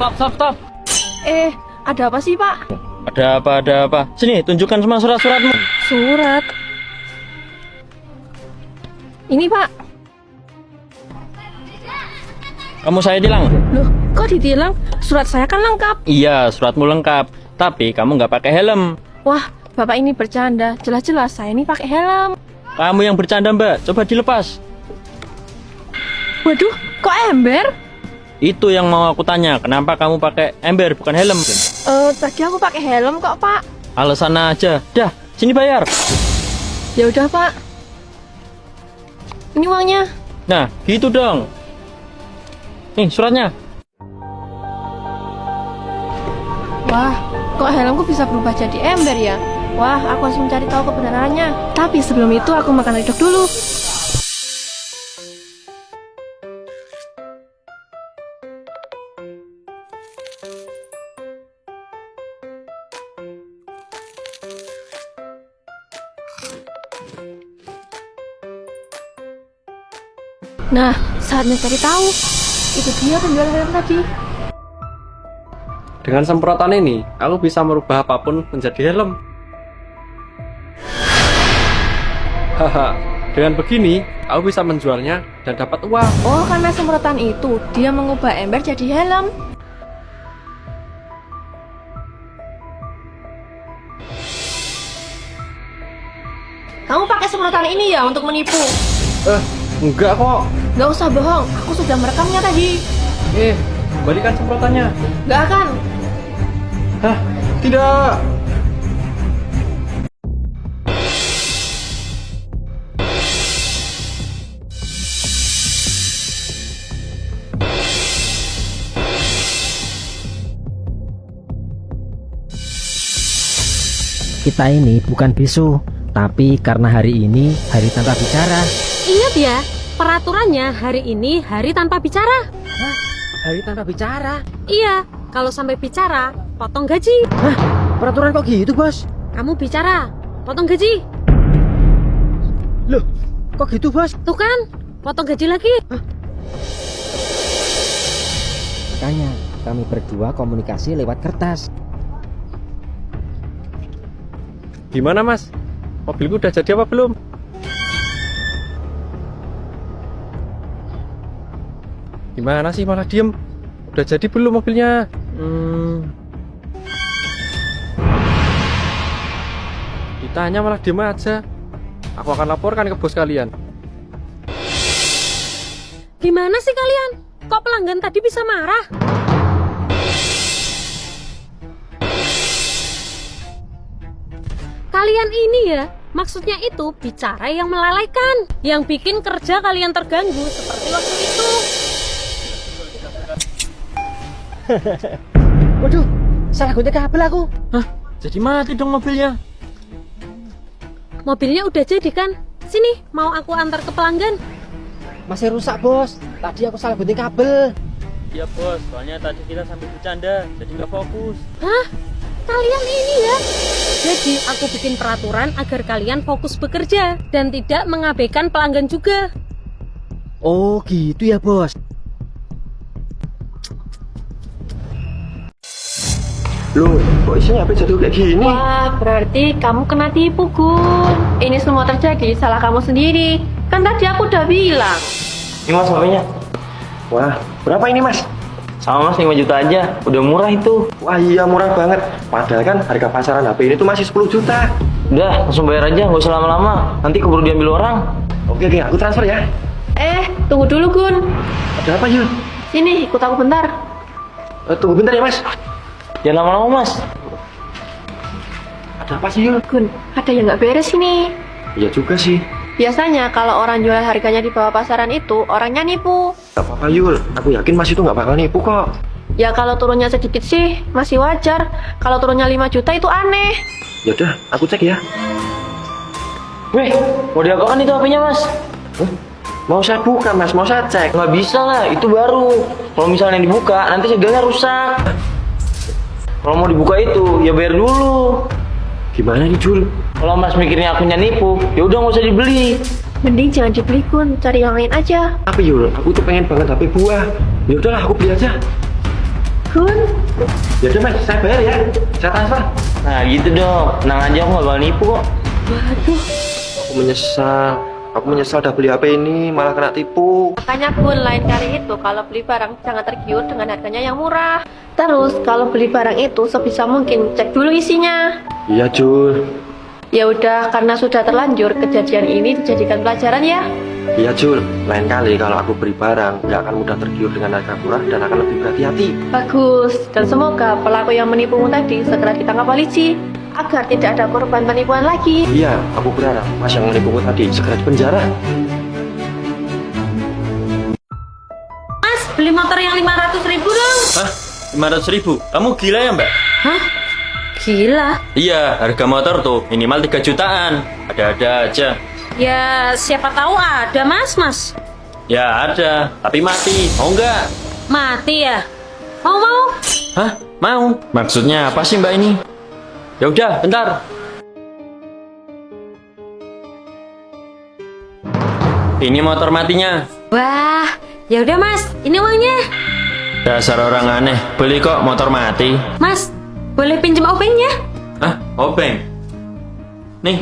Stop. Ada apa sih, Pak? Ada apa? Sini, tunjukkan semua surat-suratmu. Surat. Ini, Pak. Kamu saya tilang. Loh, kok ditilang? Surat saya kan lengkap. Iya, suratmu lengkap. Tapi kamu nggak pakai helm. Wah, Bapak ini bercanda. Jelas-jelas saya ini pakai helm. Kamu yang bercanda, Mbak. Coba dilepas. Waduh, kok ember? Itu yang mau aku tanya. Kenapa kamu pakai ember bukan helm? Tadi aku pakai helm kok, Pak. Alasan aja. Dah, sini bayar. Ya udah, Pak. Ini uangnya. Nah, gitu dong. Nih, suratnya. Wah, kok helmku bisa berubah jadi ember ya? Wah, aku harus mencari tahu kebenarannya. Tapi sebelum itu aku makan redok dulu. Nah, saatnya cari tahu. Itu dia penjual helm tadi. Dengan semprotan ini, aku bisa merubah apapun menjadi helm. Haha, dengan begini, aku bisa menjualnya dan dapat uang. Oh, karena semprotan itu, dia mengubah ember jadi helm. Kamu pakai semprotan ini ya untuk menipu? Enggak kok. Gak usah bohong, aku sudah merekamnya tadi. Balikan semprotannya. Gak akan. Hah, tidak. Kita ini bukan bisu, tapi karena hari ini hari tanpa bicara. Ingat ya, peraturannya hari ini hari tanpa bicara. Hah? Hari tanpa bicara? Iya, kalau sampai bicara, potong gaji. Hah? Peraturan kok gitu, Bos? Kamu bicara, potong gaji. Loh, kok gitu, Bos? Tuh kan, potong gaji lagi. Makanya kami berdua komunikasi lewat kertas. Gimana, Mas? Mobilku udah jadi apa belum? Gimana sih malah diem? Udah jadi belum mobilnya? Ditanya malah diem aja. Aku akan laporkan ke bos kalian. Gimana sih kalian? Kok pelanggan tadi bisa marah? Kalian ini ya, maksudnya itu bicara yang melalaikan, yang bikin kerja kalian terganggu seperti waktu itu. Waduh, salah gunting kabel aku. Hah? Jadi mati dong mobilnya. Mobilnya udah jadi kan? Sini, mau aku antar ke pelanggan. Masih rusak, Bos. Tadi aku salah gunting kabel. Iya, Bos. Soalnya tadi kita sambil bercanda, jadi nggak fokus. Hah? Kalian ini ya? Jadi aku bikin peraturan agar kalian fokus bekerja dan tidak mengabaikan pelanggan juga. Oh, gitu ya, Bos. Loh, kok isinya apa jatuh kayak gini? Wah, berarti kamu kena tipu, Gun. Ini semua terjadi salah kamu sendiri. Kan tadi aku udah bilang. Ini Mas HP-nya. Wah, berapa ini, Mas? Sama Mas, 5 juta aja. Udah murah itu. Wah iya, murah banget. Padahal kan harga pasaran HP ini tuh masih 10 juta. Udah, langsung bayar aja. Nggak usah lama-lama. Nanti keburu diambil orang. Oke, aku transfer ya. Tunggu dulu, Gun. Ada apa, Yul? Sini, ikut aku bentar. Tunggu bentar ya, Mas. Jangan lama-lama, Mas. Ada apa sih, Yul? Gun, ada yang nggak beres ini. Iya juga sih. Biasanya kalau orang jual harganya di bawah pasaran itu, orangnya nipu. Gak apa-apa, Yul. Aku yakin Mas itu nggak bakal nipu kok. Ya kalau turunnya sedikit sih, masih wajar. Kalau turunnya 5 juta itu aneh. Yaudah, aku cek ya. Weh, mau diapakan itu HP-nya, Mas? Mau saya buka, Mas. Mau saya cek. Nggak bisa lah, itu baru. Kalau misalnya dibuka, nanti segalanya rusak. Kalau mau dibuka itu, ya bayar dulu. Gimana nih, Jul? Kalau Mas mikirnya akunya nipu, ya udah nggak usah dibeli. Mending jangan dibeli, Gun. Cari yang lain aja. Tapi Yul, aku tuh pengen banget HP buah. Ya udahlah, aku beli aja. Gun, Ya udah Mas, saya bayar ya. Saya transfer. Nah gitu dong, tenang aja aku gak bakal nipu kok. Aku menyesal udah beli HP ini malah kena tipu. makanya Gun, lain kali itu kalau beli barang jangan tergiur dengan harganya yang murah. Terus kalau beli barang itu sebisa mungkin cek dulu isinya. Iya Jul. Ya udah, karena sudah terlanjur, kejadian ini dijadikan pelajaran ya. Iya Jul, lain kali kalau aku beli barang nggak akan mudah tergiur dengan harga murah dan akan lebih berhati-hati. Bagus, dan semoga pelaku yang menipumu tadi segera ditangkap polisi agar tidak ada korban penipuan lagi. Iya, aku berharap Mas yang menipuku tadi segera dipenjara. Mas, beli motor yang 500.000 dong. Hah? 500.000? Kamu gila ya mbak? Hah? Gila. Iya, harga motor tuh minimal 3 jutaan. Ada-ada aja. Ya, siapa tahu ada mas. Ya ada, tapi mati. Mau nggak? Mati ya? Mau? Hah? Mau? Maksudnya apa sih mbak ini? Ya udah, bentar. Ini motor matinya. Wah, ya udah mas, ini uangnya. Dasar orang aneh, beli kok motor mati. Mas, boleh pinjam obengnya? Hah? Obeng? Nih.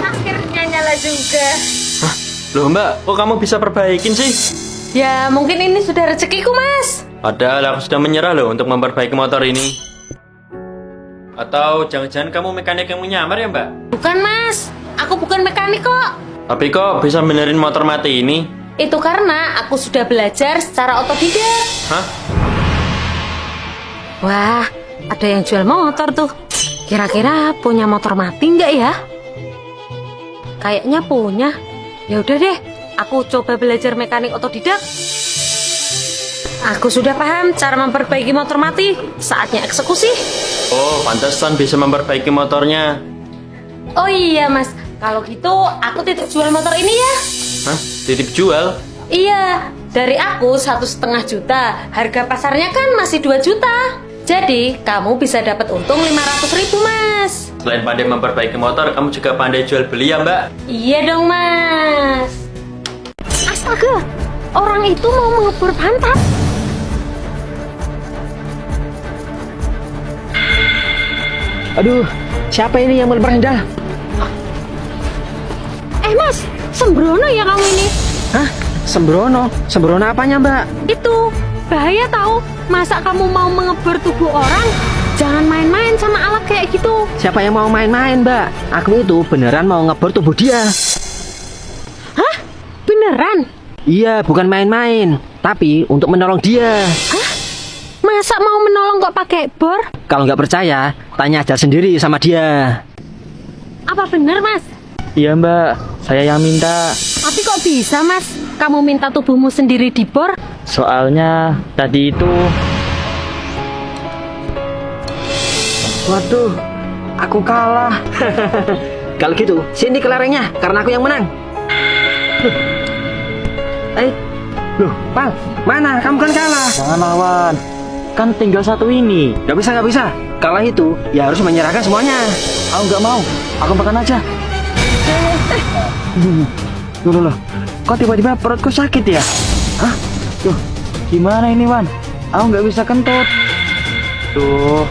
Akhirnya nyala juga. Loh mbak, kok kamu bisa perbaikin sih? Ya, mungkin ini sudah rezekiku mas. Padahal aku sudah menyerah loh untuk memperbaiki motor ini. Atau jangan-jangan kamu mekanik yang menyamar ya mbak? Bukan mas, aku bukan mekanik kok. Tapi kok bisa benerin motor mati ini? Itu karena aku sudah belajar secara otodidak. Hah? Wah, ada yang jual motor tuh. Kira-kira punya motor mati nggak ya? Kayaknya punya. Ya udah deh, aku coba belajar mekanik otodidak. Aku sudah paham cara memperbaiki motor mati. Saatnya eksekusi. Oh, pantesan bisa memperbaiki motornya. Oh iya mas, kalau gitu aku titip jual motor ini ya. Hah? Titip jual? Iya, dari aku 1,5 juta. Harga pasarnya kan masih 2 juta. Jadi kamu bisa dapat untung 500.000 mas. Selain pandai memperbaiki motor, kamu juga pandai jual beli ya mbak? Iya dong mas. Astaga, orang itu mau mengebor pantat. Aduh, siapa ini yang melebar sendal? Mas, sembrono ya kamu ini. Hah? Sembrono? Sembrono apanya mbak? Itu, bahaya tahu. Masa kamu mau mengebor tubuh orang? Jangan main-main sama alat kayak gitu. Siapa yang mau main-main mbak? Aku itu beneran mau ngebor tubuh dia. Hah? Beneran? Iya, bukan main-main, tapi untuk menolong dia. Hah? Masa mau menolong kok pakai bor? Kalau nggak percaya, tanya aja sendiri sama dia. Apa bener mas? Iya mbak, saya yang minta. Tapi kok bisa mas? Kamu minta tubuhmu sendiri dibor? Soalnya tadi itu Waduh, aku kalah. Kalau gitu, sini kelerengnya, karena aku yang menang. Loh, Pal, mana? Kamu kan kalah. jangan lawan. Kan tinggal satu ini. Gak bisa, gak bisa. Kalah itu, ya harus menyerahkan semuanya. Aku nggak mau. Aku makan aja. Loh, kok tiba-tiba perutku sakit ya? Hah? Tuh, gimana ini Wan? Aku nggak bisa kentut. Tuh,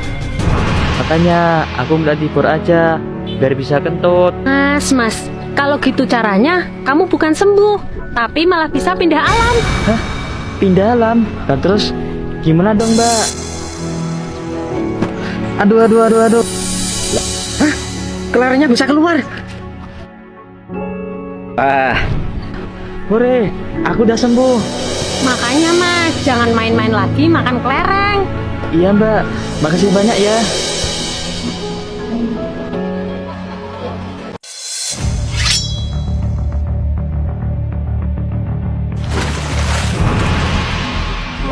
makanya aku minta tibur aja biar bisa kentut. Mas, kalau gitu caranya, kamu bukan sembuh, tapi malah bisa pindah alam. Hah? Pindah alam? Nah, terus gimana dong mbak? Aduh. Hah? Kelerengnya bisa keluar. Hore, aku udah sembuh. Makanya mas, jangan main-main lagi makan kelereng. Iya mbak, makasih banyak ya.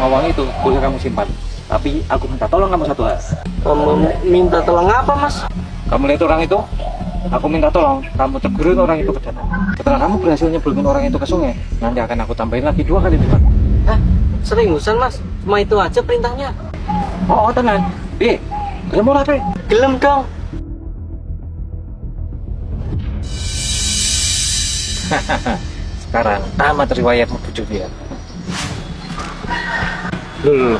Uang itu boleh kamu simpan. Tapi aku minta tolong kamu satu hal. Kamu minta tolong apa mas? Kamu lihat orang itu? Aku minta tolong kamu tegurin orang itu ke danau. Setelah kamu berhasil nyebulin orang itu ke sungai, nanti akan aku tambahin lagi 2 kali lipat. Hah? Seriusan mas? Cuma itu aja perintahnya? Oh tenang. Gelem ora, Pe? Gelem dong. Sekarang tamat riwayatmu Bu Julia. Loh.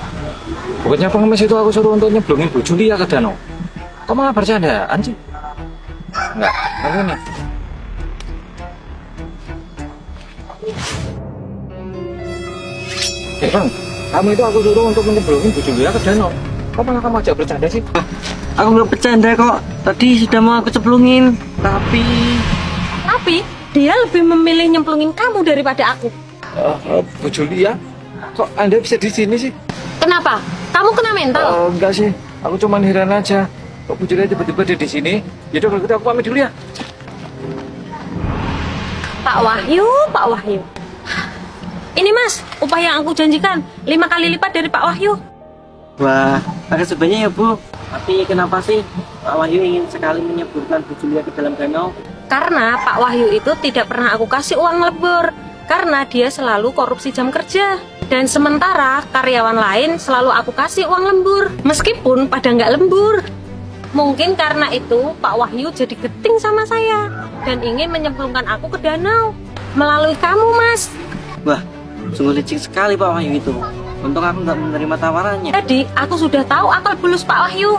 Bukannya pengemis itu aku suruh untuk nyeblongin Bu Julia ke danau. Kok malah bercandaan sih? Enggak, aku nih. Bang, kamu itu aku suruh untuk menyeblongin Bu Julia ke danau. Kok malah kamu ajak bercanda sih? Aku nggak bercanda kok. Tadi sudah mau aku cemplungin, tapi Tapi dia lebih memilih nyemplungin kamu daripada aku. Bu Julia, kok Anda bisa di sini sih? Kenapa? Kamu kena mental? Enggak sih, aku cuma heran aja. Kok Bu Julia tiba-tiba ada di sini? Yaudah kalau gitu aku pamit dulu ya. Pak Wahyu, Pak Wahyu. Ini Mas, upah yang aku janjikan 5 kali lipat dari Pak Wahyu. wah, makasih banyak ya Bu. Tapi kenapa sih Pak Wahyu ingin sekali menyeburkan Bu Julia ke dalam danau? Karena Pak Wahyu itu tidak pernah aku kasih uang lembur. Karena dia selalu korupsi jam kerja. Dan sementara karyawan lain selalu aku kasih uang lembur. Meskipun pada nggak lembur. Mungkin karena itu Pak Wahyu jadi geting sama saya. Dan ingin menyemplungkan aku ke danau. Melalui kamu Mas. Wah, sungguh licik sekali Pak Wahyu itu. Untung aku nggak menerima tawarannya. Jadi aku sudah tahu akal bulus Pak Wahyu.